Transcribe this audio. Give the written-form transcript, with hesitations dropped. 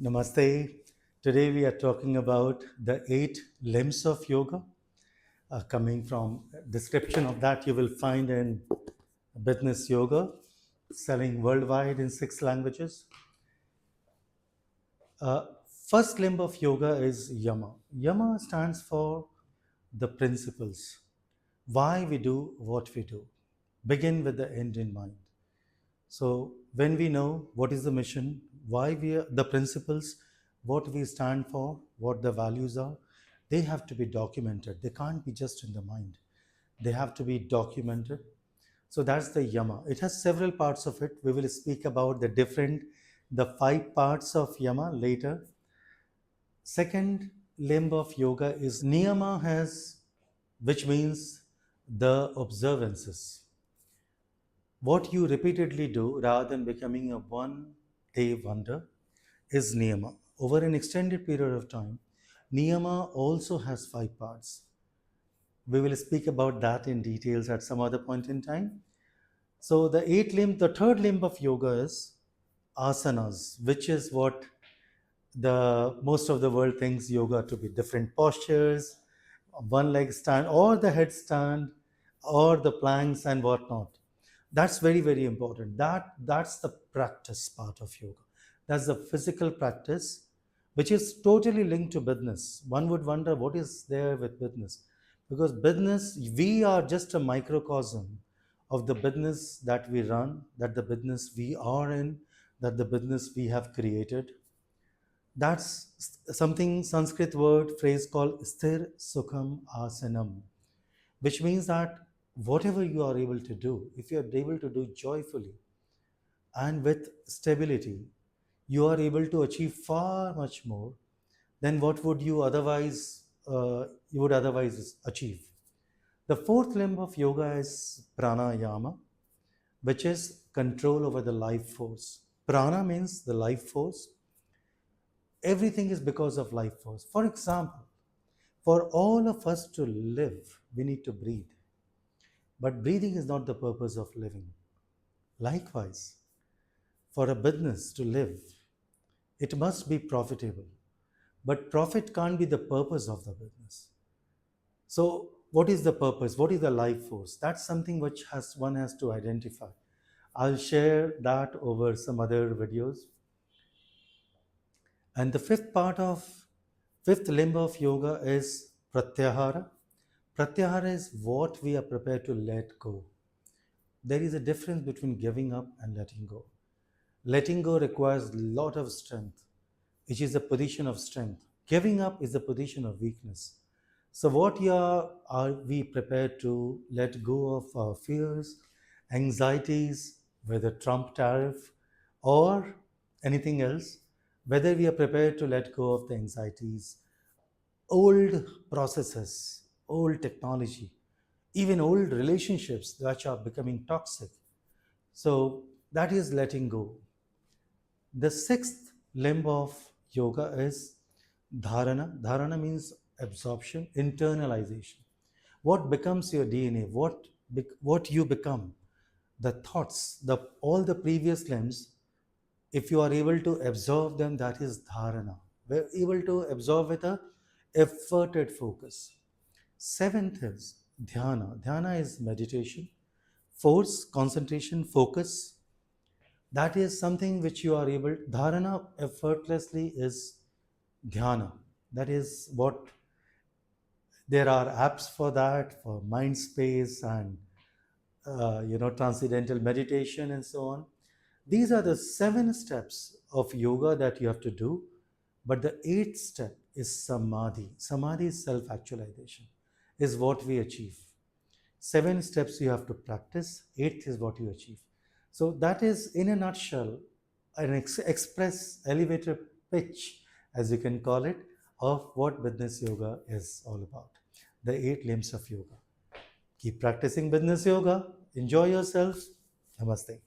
Namaste. Today we are talking about the 8 limbs of yoga. Coming from description of that, you will find in Business Yoga, selling worldwide in 6 languages. Uh, First limb of yoga is Yama. Yama stands for the principles. Why we do what we do. Begin with the end in mind. So when we know what is the mission, why we are, the principles, what we stand for, what the values are, they have to be documented. They can't be just in the mind. They have to be documented. So that's the Yama. It has several parts of it. We will speak about the 5 parts of Yama later. Second limb of yoga is Niyama which means the observances. What you repeatedly do rather than becoming a one day wonder is niyama. Over an extended period of time, niyama also has 5 parts. We will speak about that in details at some other point in time. So the third limb of yoga is asanas, which is what the most of the world thinks yoga to be different postures, one leg stand or the headstand or the planks and whatnot. That's very, very important. That's the practice part of yoga. That's the physical practice, which is totally linked to business. One would wonder what is there with business, because business, we are just a microcosm of the business that we run, that the business we are in, that the business we have created. That's something Sanskrit word phrase called sthir sukham asanam, which means that whatever you are able to do, if you are able to do joyfully and with stability, you are able to achieve far much more than what would you would otherwise achieve. The fourth limb of yoga is pranayama, which is control over the life force. Prana means the life force. Everything is because of life force. For example, for all of us to live, we need to breathe. But breathing is not the purpose of living. Likewise, for a business to live, it must be profitable. But profit can't be the purpose of the business. So, what is the purpose? What is the life force? That's something which one has to identify. I'll share that over some other videos. And the fifth limb of yoga is Pratyahara. Pratyahara is what we are prepared to let go. There is a difference between giving up and letting go. Letting go requires a lot of strength, which is a position of strength. Giving up is a position of weakness. So, what are we prepared to let go of our fears, anxieties, whether Trump tariff or anything else, whether we are prepared to let go of the anxieties, old processes, old technology, even old relationships which are becoming toxic. So, that is letting go. The sixth limb of yoga is dharana. Dharana means absorption, internalization. What becomes your DNA? What you become? The thoughts, all the previous limbs, if you are able to absorb them, that is dharana. We're able to absorb with a efforted focus. Seventh is dhyana. Dhyana is meditation, force, concentration, focus. That is something which you are able. Dharana effortlessly is dhyana. That is what there are apps for that, for mind space and transcendental meditation and so on. These are the 7 steps of yoga that you have to do, but the 8th step is samadhi. Samadhi is self-actualization, is what we achieve. 7 steps you have to practice, 8th is what you achieve. So that is, in a nutshell, an express elevator pitch, as you can call it, of what business yoga is all about. The 8 limbs of yoga. Keep practicing business yoga. Enjoy yourself. Namaste.